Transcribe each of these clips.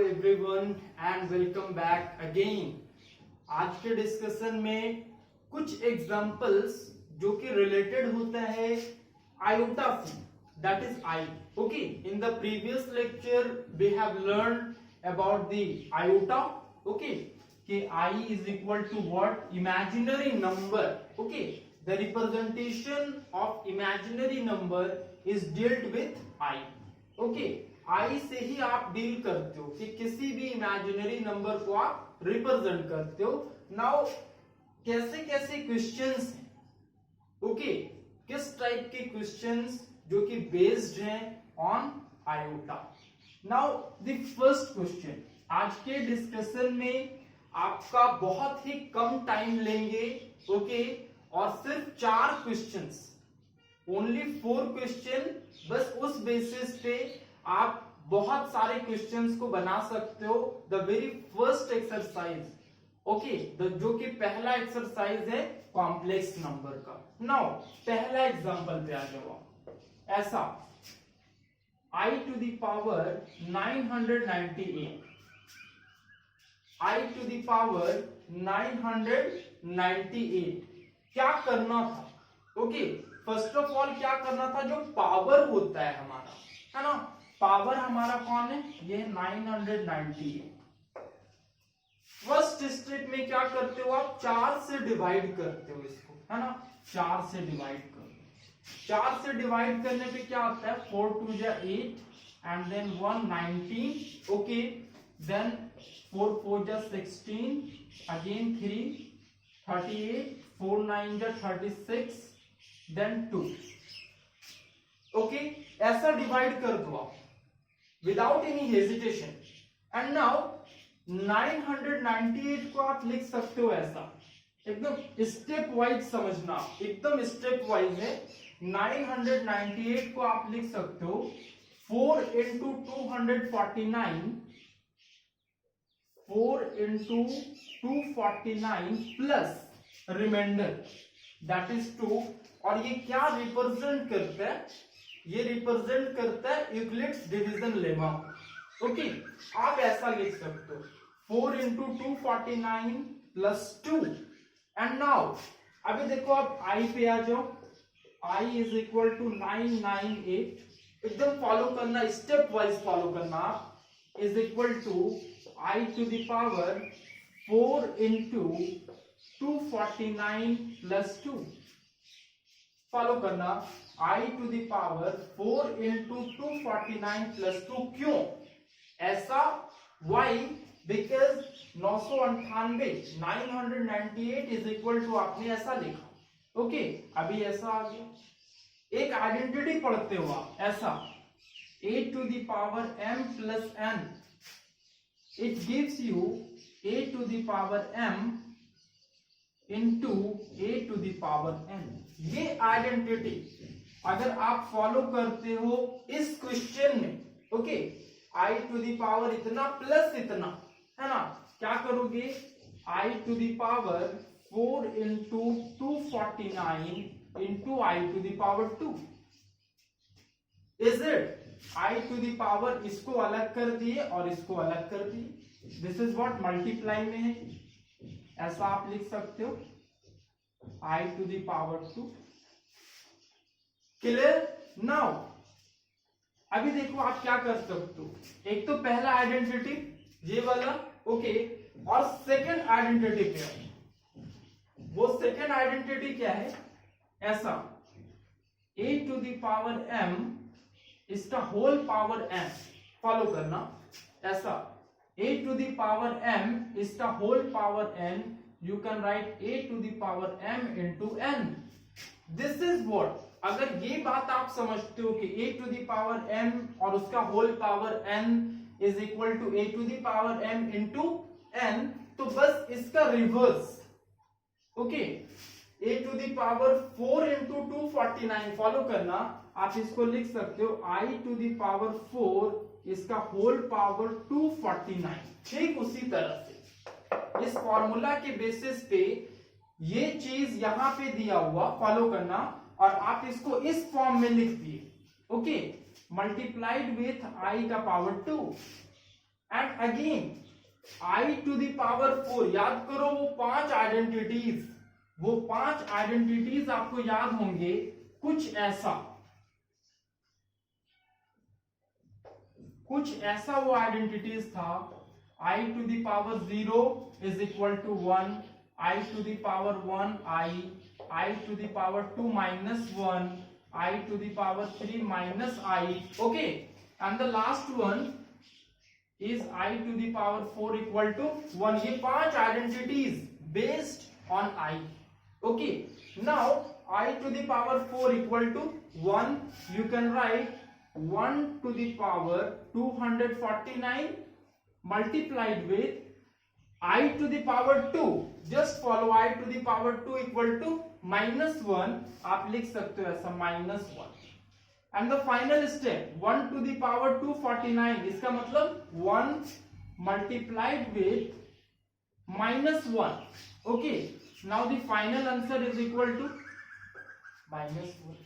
Everyone and welcome back again. आज के discussion में कुछ एग्जांपल्स जो कि रिलेटेड होता है आयोटा से, that is I. Okay, in the previous lecture we have learn about the iota. Okay, कि I is equal to what? Imaginary number. Okay, the representation of imaginary number is dealed with I. Okay, I से ही आप deal करते हो कि किसी भी imaginary number को आप रिप्रेजेंट करते हो। नाउ कैसे कैसे क्वेश्चंस हैं, ओके, किस टाइप के क्वेश्चंस जो कि बेस्ड हैं on iota. Now the first question, आज के डिस्कशन में आपका बहुत ही कम टाइम लेंगे, ओके, और सिर्फ 4 क्वेश्चंस, ओनली 4 क्वेश्चन, बस उस बेसिस पे आप बहुत सारे क्वेश्चंस को बना सकते हो। The very first exercise, okay, जो कि पहला एक्सरसाइज है कॉम्प्लेक्स नंबर का। नाउ पहला एग्जांपल पे आ जाओ। ऐसा i to the power 998, i to the power 998 क्या करना था? ओके, फर्स्ट ऑफ ऑल क्या करना था? जो पावर होता है हमारा, है ना, पावर हमारा कौन है? ये 998। फर्स्ट स्टेप में क्या करते हो आप? 4 से डिवाइड करते हो इसको, है ना, 4 से डिवाइड करो। 4 से डिवाइड करने पे क्या आता है? 4 2 जा 8 एंड देन 1 19, ओके, देन 4 4 जा 16, अगेन 3 38, 4 9 जा 36, देन 2। ओके, ऐसा डिवाइड कर दो आप without any hesitation. And now 998 को आप लिख सकते हो ऐसा, एकदम स्टेप वाइज समझना, एकदम स्टेप वाइज है। 998 को आप लिख सकते हो 4 into 249, 4 into 249 plus remainder that is 2। और ये क्या रिप्रेजेंट करता है? ये रिप्रेजेंट करता है यूक्लिड्स डिवीजन लेमा। ओके, आप ऐसा लिख सकते हो 4 into 249 प्लस 2। एंड नाउ अभी देखो, आप आई पे आ जाओ। i इज इक्वल टू 998, एकदम फॉलो करना, स्टेप वाइज फॉलो करना आप, is equal to i to the power 4 into 249 plus 2। Follow करना, i to the power 4 into 249 plus 2। क्यों ऐसा? Why? Because 998 998 is equal to, आपने ऐसा लिखा। ओके, अभी ऐसा आ गया। एक आइडेंटिटी पढ़ते हो आप, ऐसा a to the power m plus n, it gives you a to the power m into a to the power n। ये आइडेंटिटी अगर आप फॉलो करते हो इस क्वेश्चन में, okay, i to the power इतना प्लस इतना, है ना, क्या करोगे? i to the power 4 into 249 into i to the power 2, is it? i to the power, इसको अलग कर दिए और इसको अलग कर दिए, दिस इज व्हाट मल्टीप्लाई में है, ऐसा आप लिख सकते हो i to the power 2। Clear? Now अभी देखो आप क्या कर सकते हो। एक तो पहला आइडेंटिटी ये वाला, ओके, और सेकंड आइडेंटिटी पे आओ। वो सेकेंड आइडेंटिटी क्या है? ऐसा a to the power m, इसका होल पावर n, फॉलो करना, ऐसा a to the power m, इसका whole power n, you can write a to the power m into n। This is what, अगर ये बात आप समझते हो कि a to the power m और उसका whole power n is equal to a to the power m into n, तो बस इसका reverse, okay, a to the power 4 into 249, follow करना, आप इसको लिख सकते हो i टू द पावर 4, इसका होल पावर 249। ठीक उसी तरह से इस फॉर्मूला के बेसिस पे ये चीज यहां पे दिया हुआ, फॉलो करना, और आप इसको इस फॉर्म में लिख दिए, ओके, मल्टीप्लाइड विथ i का power 2। And again i to the power 4, याद करो वो 5 आइडेंटिटीज आपको याद होंगे कुछ ऐसा वो आइडेंटिटीज था। i to the power 0 is equal to 1, i to the power 1 i to the power 2 minus 1, i to the power 3 minus i, okay, and the last one is i to the power 4 equal to 1. ये 5 identities based on i. Okay, now i to the power 4 equal to 1. You can write 1 to the power 249 multiplied with i to the power 2. Just follow i to the power 2 equal to minus 1. आप लिख सकते हो ऐसा minus 1. And the final step 1 to the power 249, इसका मतलब 1 multiplied with minus 1. Okay, now the final answer is equal to minus 1.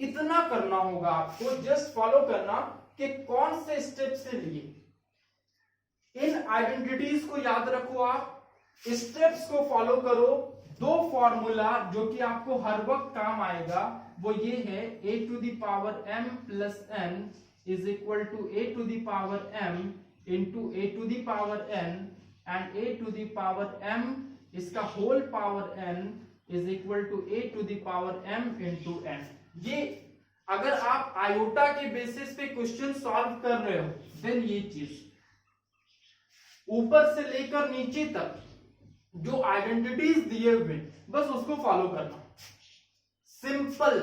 इतना करना होगा आपको, जस्ट फॉलो करना कि कौन से स्टेप से लिए। इन आइडेंटिटीज को याद रखो, आप स्टेप्स को फॉलो करो। दो फॉर्मूला जो कि आपको हर वक्त काम आएगा वो ये है, a to the power m plus n is equal to a to the power m into a to the power n and a to the power m इसका whole power n is equal to a to the power m into n। ये अगर आप iota के basis पे question solve कर रहे हो then ये चीज ऊपर से लेकर नीचे तक जो आइडेंटिटीज दिए हुए बस उसको फॉलो करना। Simple,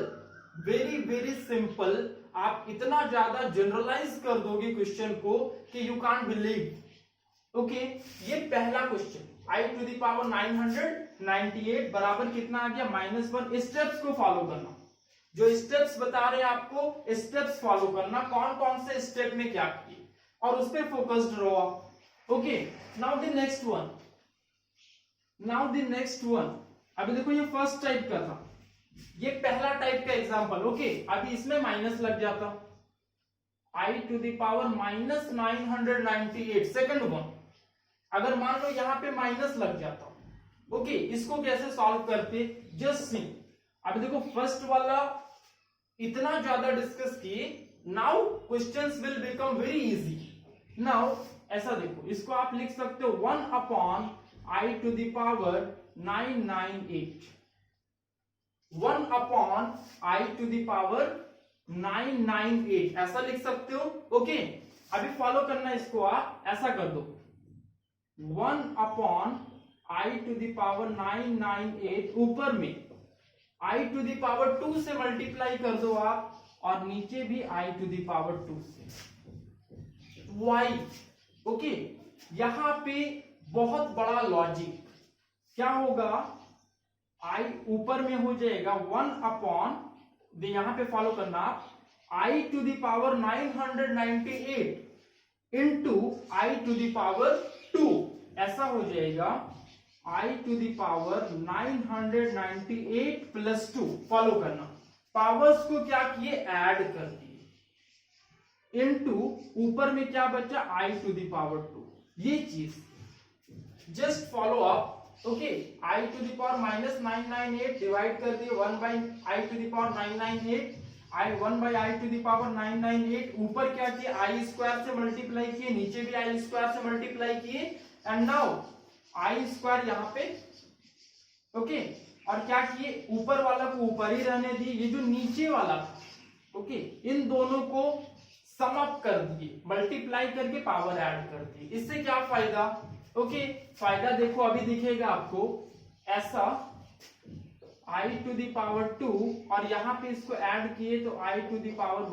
very very simple. आप इतना ज्यादा जनरलाइज कर दोगे क्वेश्चन को कि यू कांट बिलीव। ओके, ये पहला question i to the power 998 बराबर कितना आ गया -1। स्टेप्स को फॉलो करना, जो स्टेप्स बता रहे हैं आपको स्टेप्स फॉलो करना, कौन कौन से स्टेप में क्या किए और उस पर फोकस्ड रहो आप। Okay, now the next one. अभी देखो ये फर्स्ट टाइप का था, ये पहला टाइप का एग्जांपल। ओके, अभी इसमें माइनस लग जाता, i to the power -998 second one. अगर मान लो यहां पे माइनस लग जाता, ओके, इसको कैसे सॉल्व करते, जस्ट सी। अभी देखो फर्स्ट वाला इतना ज्यादा डिस्कस किए, now questions will become very easy. Now ऐसा देखो, इसको आप लिख सकते हो 1 upon i to the power 998, 1 upon i to the power 998 ऐसा लिख सकते हो। ओके, अभी फॉलो करना इसको, आप ऐसा कर दो 1 upon i to the power 998, ऊपर में i टू द पावर 2 से मल्टीप्लाई कर दो आप, और नीचे भी i टू द पावर 2 से y। ओके, यहां पे बहुत बड़ा लॉजिक क्या होगा, i ऊपर में हो जाएगा 1 अपॉन, यहां पे फॉलो करना i to the power 998 into i to the power 2, ऐसा हो जाएगा i to the power 998 plus 2। Follow करना, पावर्स को क्या किए, ऐड कर दिए, इंटू ऊपर में क्या बचा i टू द पावर 2। ये चीज just follow up. Okay, i to the power -998 divide कर दिए 1 by i to the power 998, 1 by i to the power 998, ऊपर क्या किए i स्क्वायर से मल्टीप्लाई किए, नीचे भी i स्क्वायर से मल्टीप्लाई किए, एंड नाउ i स्क्वायर यहाँ पे। ओके, और क्या किए, ऊपर वाला को ऊपर ही रहने दिए, ये जो नीचे वाला था, ओके, इन दोनों को सम अप कर दिए, मल्टीप्लाई करके पावर ऐड कर दी। इससे क्या फायदा, ओके, फायदा देखो अभी दिखेगा आपको ऐसा, i टू द पावर 2 और यहां पे इसको ऐड किए तो i टू द पावर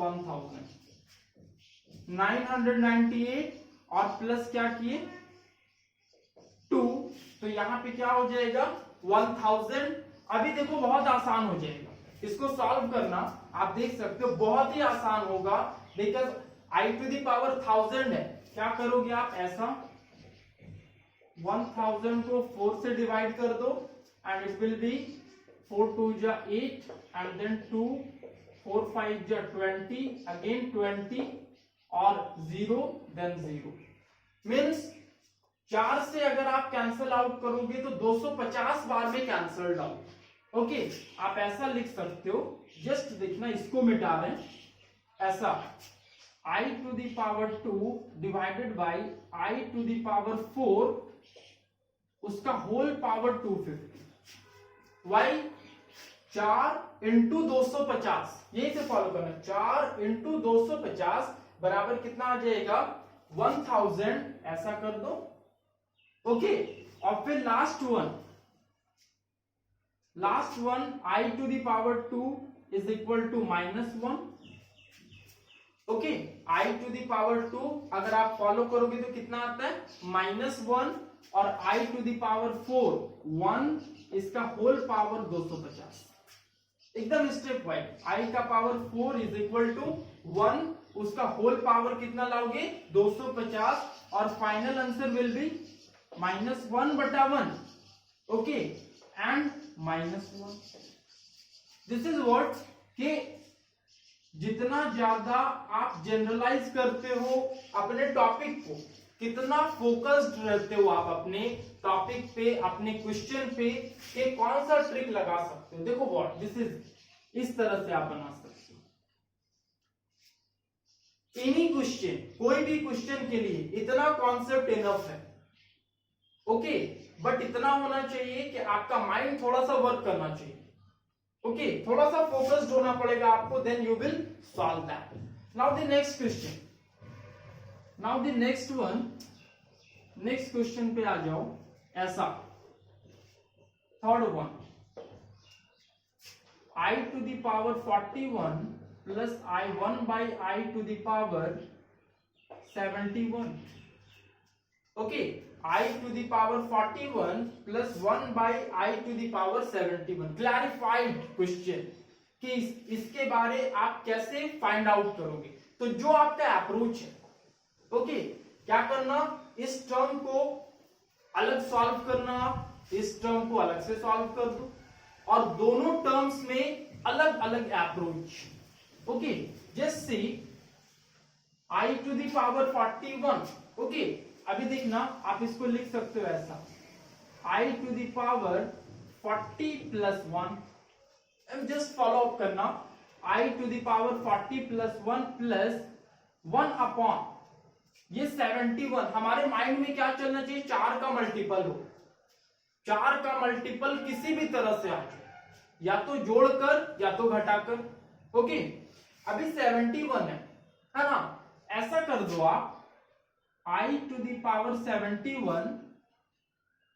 998 और प्लस क्या किए 2, तो यहां पे क्या हो जाएगा 1000। अभी देखो बहुत आसान हो जाएगा इसको सॉल्व करना, आप देख सकते हो बहुत ही आसान होगा, because i to the power 1000 है। क्या करोगे आप, ऐसा 1000 को 4 से डिवाइड कर दो एंड इट विल बी 4 2 जा 8 एंड देन 2 4 5 जा 20 अगेन 20 और 0 देन 0। मीन्स 4 से अगर आप कैंसल आउट करोगे तो 250 बार में कैंसल्ड आउट। ओके, आप ऐसा लिख सकते हो, जस्ट देखना, इसको मिटा रहे हैं ऐसा, i to the power 2 divided by i to the power 4 उसका होल पावर 250। वाई 4 इंटू 250, यही से फॉलो करना, 4 इंटू 250 बराबर कितना आ जाएगा 1000, ऐसा कर दो। ओके, और फिर last one i to the power 2 is equal to -1। Okay, i to the power 2 अगर आप फॉलो करोगे तो कितना आता है -1, और i टू द पावर 4 1, इसका होल पावर 250। एकदम स्टेप वाइज, i का पावर 4 इज इक्वल टू 1, उसका होल पावर कितना लाओगे 250, और final answer will be -1/1। Okay, and -1। This is what कि जितना ज्यादा आप जनरलाइज करते हो अपने टॉपिक को, कितना फोकस्ड रहते हो आप अपने टॉपिक पे, अपने क्वेश्चन पे, कि कौन सा ट्रिक लगा सकते हो। देखो व्हाट दिस इज, इस तरह से आप बना सकते हो एनी क्वेश्चन, कोई भी क्वेश्चन के लिए इतना कॉन्सेप्ट इनफ है। ओके, बट इतना होना चाहिए कि आपका माइंड थोड़ा सा वर्क करना चाहिए। ओके, थोड़ा सा फोकस्ड होना पड़ेगा आपको, then you will solve that. Now the next question, now the next one, next question पे आ जाओ ऐसा, third one, i to the power 41 plus i1 by i to the power 71। Okay, i to the power 41 plus 1 by i to the power 71। Clarified question कि इसके बारे आप कैसे find out करोगे। तो जो आपका अप्रोच है, ओके, क्या करना, इस टर्म को अलग सॉल्व करना, इस टर्म को अलग से सॉल्व कर दो, और दोनों टर्म्स में अलग अलग approach. Okay, just see i to the power 41। Okay, अभी देखना, आप इसको लिख सकते हो ऐसा, i to the power 40 plus 1, just follow up करना, i to the power 40 plus 1 plus 1 upon ये 71। हमारे माइंड में क्या चलना चाहिए, 4 का मल्टीपल हो, 4 का मल्टीपल किसी भी तरह से आ जाए, या तो जोड़कर या तो घटाकर। ओके, अभी 71 है ना, ऐसा कर दो आप, i टू द पावर 71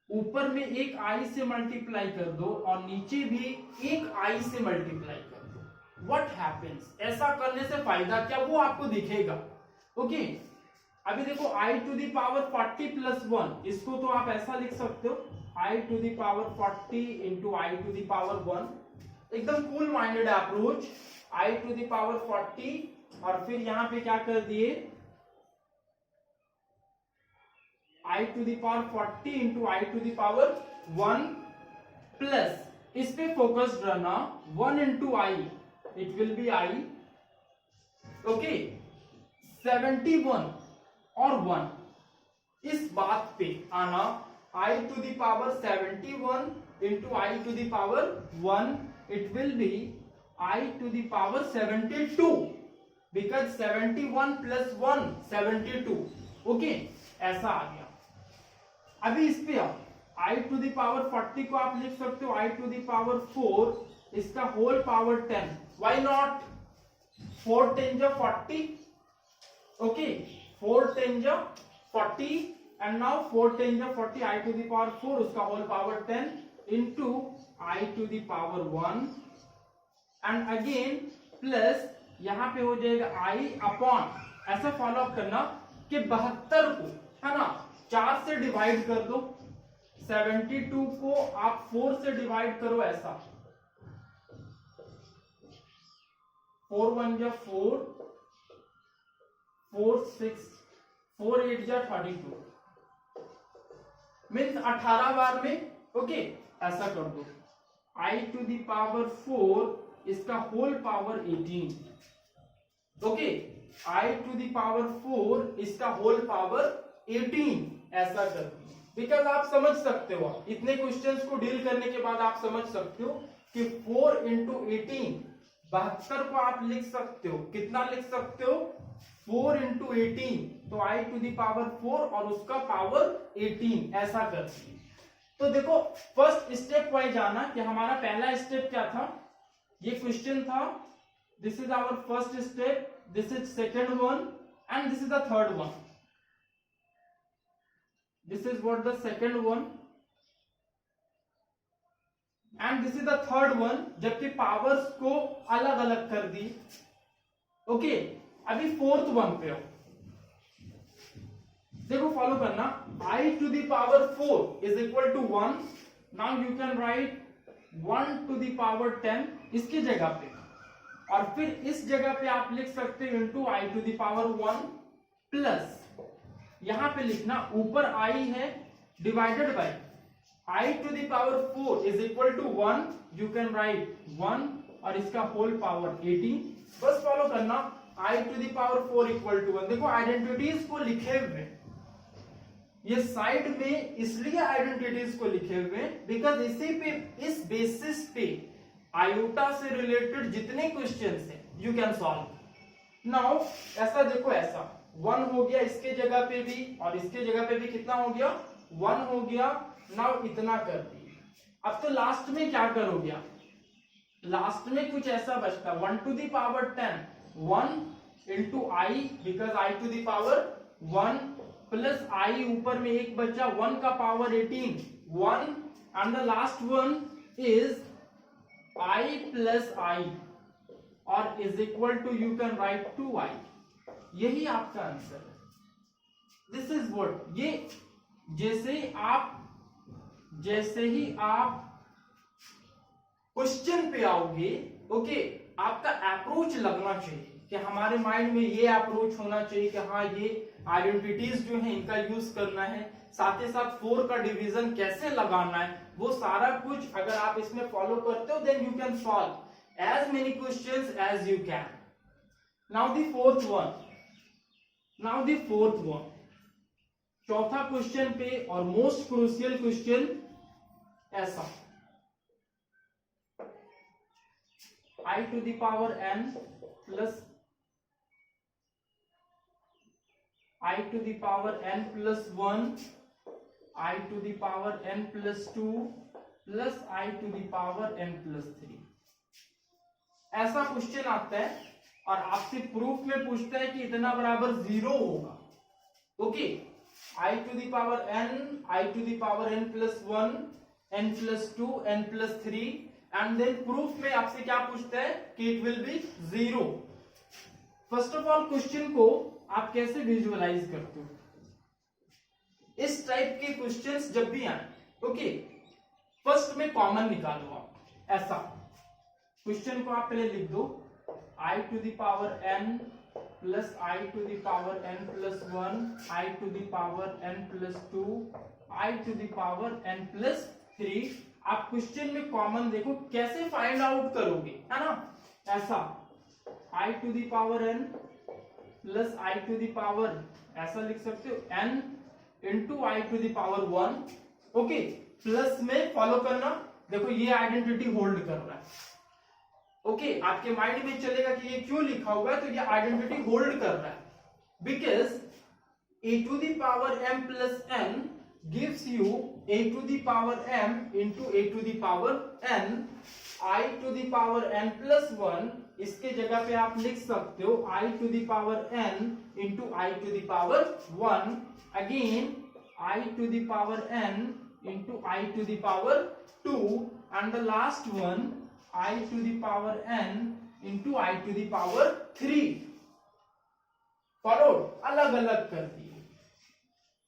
ऊपर में एक i से मल्टीप्लाई कर दो, और नीचे भी एक i से मल्टीप्लाई कर दो। व्हाट हैपेंस, ऐसा करने से फायदा क्या, वो आपको दिखेगा। ओके, अभी देखो i to the power 40 plus 1, इसको तो आप ऐसा लिख सकते हो, i to the power 40 into i to the power 1। एकदम cool minded approach, i to the power 40, और फिर यहां पे क्या कर दिए, i to the power 40 into i to the power 1 plus, इस पे फोकस्ड रहना, 1 into i, it will be i। Okay, 71 और 1, इस बात पे आना, i to the power 71 into i to the power 1, it will be i to the power 72, because 71 plus 1 72। Okay, ऐसा आ गया। अभी इस पे आओ, i टू द पावर 40 को आप लिख सकते हो i टू द पावर 4, इसका होल पावर 10। व्हाई नॉट, 4 10 जा 40। ओके, 4 10 जा 40, and now 4 10 जा 40, i to the power 4 उसका whole power 10 into i to the power 1, and again plus यहां पे हो जाएगा i अपॉन, ऐसा फॉलो अप करना कि 72 को, है ना, 4 से डिवाइड कर दो, 72 को आप 4 से डिवाइड करो, ऐसा 4 1 जा 4, 4 6, 4 8 जा 32, मीन्स 18 बार में। ओके, ऐसा कर दो, i टू द पावर 4 इसका whole power 18। Okay, i to the power 4 इसका होल पावर 18 ऐसा कर दिया। बिकॉज आप समझ सकते हो, इतने क्वेश्चंस को डील करने के बाद आप समझ सकते हो कि 4 इंटू 18 72 को आप लिख सकते हो, कितना लिख सकते हो 4 इंटू 18, तो I टू दी पावर 4 और उसका पावर 18 ऐसा कर दिया। तो देखो फर्स्ट स्टेप वाइज आना कि हमारा पहला स्टेप क्या था, ये क्वेश्चन था, this is our first step, this is second one and this is the third one, this is what the second one and this is the third one, जबकि powers को अलग अलग कर दी। ओके, अभी फोर्थ वन पे हो, देखो फॉलो करना, I to the power 4 is equal to 1, now you can write 1 to the power 10 इसकी जगह पे, और फिर इस जगह पे आप लिख सकते हो into I to the power 1 plus, यहां पे लिखना ऊपर I है divided by I to the power 4 is equal to 1, you can write 1 और इसका होल पावर 18, बस फॉलो करना, I to the power 4 equal to 1। देखो आइडेंटिटीज को लिखे हुए, ये साइड में इसलिए आइडेंटिटीज को लिखे हुए बिकॉज इसी पे, इस बेसिस पे आयोटा से रिलेटेड जितने क्वेश्चंस हैं यू कैन सॉल्व। नाउ ऐसा देखो, ऐसा 1 हो गया इसके जगह पे भी और इसके जगह पे भी, कितना हो गया 1 हो गया। नाउ इतना कर दी, अब तो लास्ट में क्या करोगे, लास्ट में कुछ ऐसा बचता 1 to the power 10, 1 into i because I to the power 1 plus I ऊपर में एक बच्चा 1 का power 18, 1 and the last one is I plus I और is equal to you can write 2I, यही आपका आंसर है। दिस इज व्हाट, ये जैसे ही आप क्वेश्चन पे आओगे, ओके, आपका अप्रोच लगना चाहिए कि हमारे माइंड में ये अप्रोच होना चाहिए कि हाँ ये आइडेंटिटीज जो है इनका यूज करना है, साथ ही साथ 4 का डिवीजन कैसे लगाना है, वो सारा कुछ अगर आप इसमें फॉलो करते हो then you can solve as many questions as you can. Now the fourth one, चौथा क्वेश्चन पे और मोस्ट क्रूशियल क्वेश्चन ऐसा, I to the power n plus I to the power n plus 1, I to the power n plus 2 plus I to the power n plus 3, ऐसा question आता है और आपसे proof में पूछता है कि इतना बराबर 0 होगा। Okay, I to the power n, I to the power n plus 1, n plus 2, n plus 3 and then proof में आपसे क्या पूछता है कि it will be 0। First of all question को आप कैसे विजुअलाइज करते हो, इस टाइप के क्वेश्चंस जब भी आए, ओके, फर्स्ट में कॉमन निकालो आप, ऐसा क्वेश्चन को आप पहले लिख दो, I to the power n plus I to the power n plus 1, I to the power n plus 2, I to the power n plus 3। आप क्वेश्चन में कॉमन देखो कैसे फाइंड आउट करोगे, है ना, ऐसा I to the power n plus I to the power, ऐसा लिख सकते हो n into I to the power 1, okay, plus में फॉलो करना, देखो ये आइडेंटिटी होल्ड कर रहा है, ओके, आपके माइंड में चलेगा कि ये क्यों लिखा हुआ है, तो ये आइडेंटिटी होल्ड कर रहा है because a to the power m plus n gives you a to the power m into a to the power n, I to the power n plus 1, इसके जगह पे आप लिख सकते हो I to the power n into I to the power 1, again I to the power n into I to the power 2 and the last one I to the power n into I to the power 3। Follow, अलग अलग कर दिए।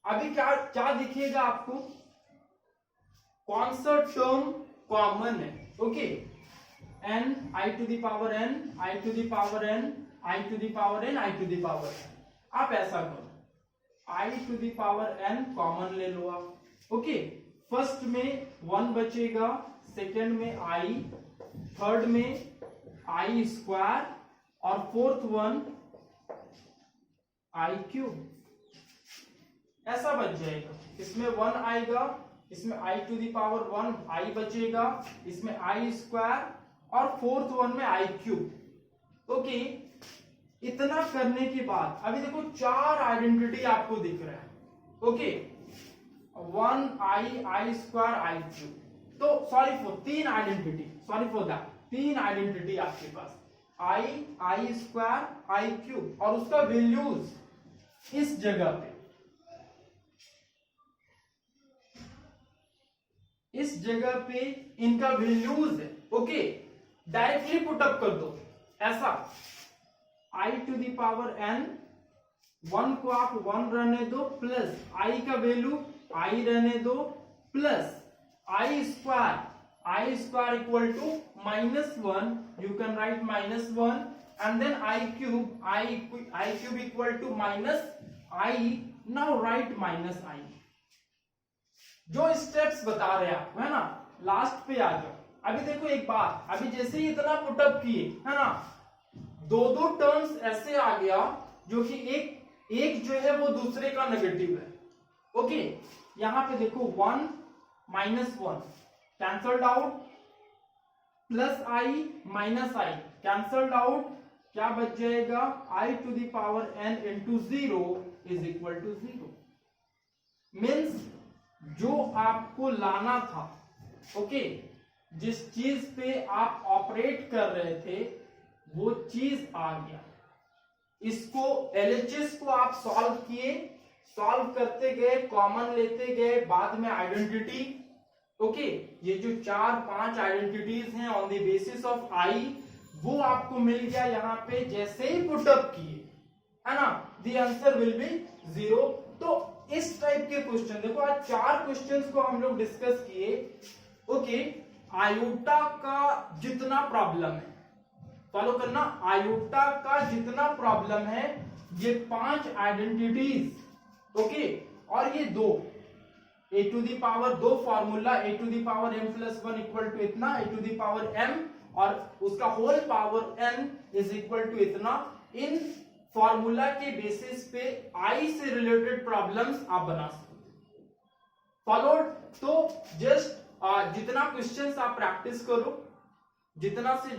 अभी क्या दिखेगा आपको, कौन सा टर्म कॉमन है, okay, n I to the power n, I to the power n, I to the power n, I to the power n, आप ऐसा करो, I to the power n common ले लो आप, ओके, फर्स्ट में 1 बचेगा, second में I, third में I स्क्वायर और फोर्थ वन I क्यूब, ऐसा बच जाएगा। इसमें 1 आएगा, इसमें i to the power 1 i बचेगा, इसमें i स्क्वायर और फोर्थ वन में i क्यूब। ओके, इतना करने के बाद अभी देखो 4 आइडेंटिटी आपको दिख रहा है। Okay, 1 i square i cube, तो sorry for 3 identity, sorry for that 3 identity आपके पास i स्क्वायर i क्यूब, और उसका वैल्यूज इस जगह पे, इस जगह पे इनका वैल्यूज है। ओके, डायरेक्टली पुटअप कर दो ऐसा, i to the power n, 1 को आप 1 रहने दो, प्लस i का वैल्यू i रहने दो, plus i square equal to -1, you can write -1, and then i cube equal to -i, now write -i। जो स्टेप्स बता रहे हैं आप, है ना, लास्ट पे आ जाओ। अभी देखो एक बात, अभी जैसे ही इतना पुटअप किए, है ना, दो टर्म्स ऐसे आ गया जो कि एक जो है वो दूसरे का नेगेटिव है। ओके, यहां पे देखो 1 -1 cancelled out, plus i minus i cancelled out, क्या बच जाएगा, i to the power n into 0 is equal to 0। Means जो आपको लाना था, ओके, जिस चीज पे आप ऑपरेट कर रहे थे वो चीज आ गया। इसको LHS को आप सॉल्व किए, सॉल्व करते गए, कॉमन लेते गए, बाद में आइडेंटिटी। ओके, ये जो 4-5 आइडेंटिटीज हैं on the basis of i, वो आपको मिल गया यहाँ पे। जैसे ही पुटअप किए, है ना, द आंसर विल बी 0। तो इस टाइप के क्वेश्चन देखो, आज 4 क्वेश्चंस को हम लोग डिस्कस किए। ओके, आयोटा का जितना प्रॉब्लम है, फॉलो करना, आयोटा का जितना प्रॉब्लम है, ये 5 आइडेंटिटीज, ओके, और ये 2 a to the power 2 formula, a to the power m plus 1 equal to इतना, a to the power m और उसका whole power n is equal to इतना। इन फॉर्मूला के बेसिस पे i से रिलेटेड प्रॉब्लम्स आप बना सकते, फॉलोड। तो जस्ट जितना क्वेश्चंस आप प्रैक्टिस करो, जितना से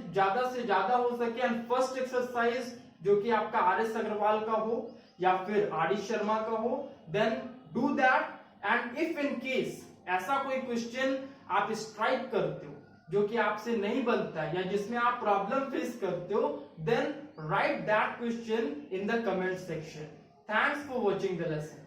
ज्यादा हो सके, एंड फर्स्ट एक्सरसाइज जो कि आपका RS अग्रवाल का हो या फिर RD शर्मा का हो, then do that. And if in case ऐसा कोई क्वेश्चन आप स्ट्राइक करते हो जो कि आपसे नहीं बनता है या जिसमें आप प्रॉब्लम फेस करते हो, then write that question in the comment section. Thanks for watching the lesson.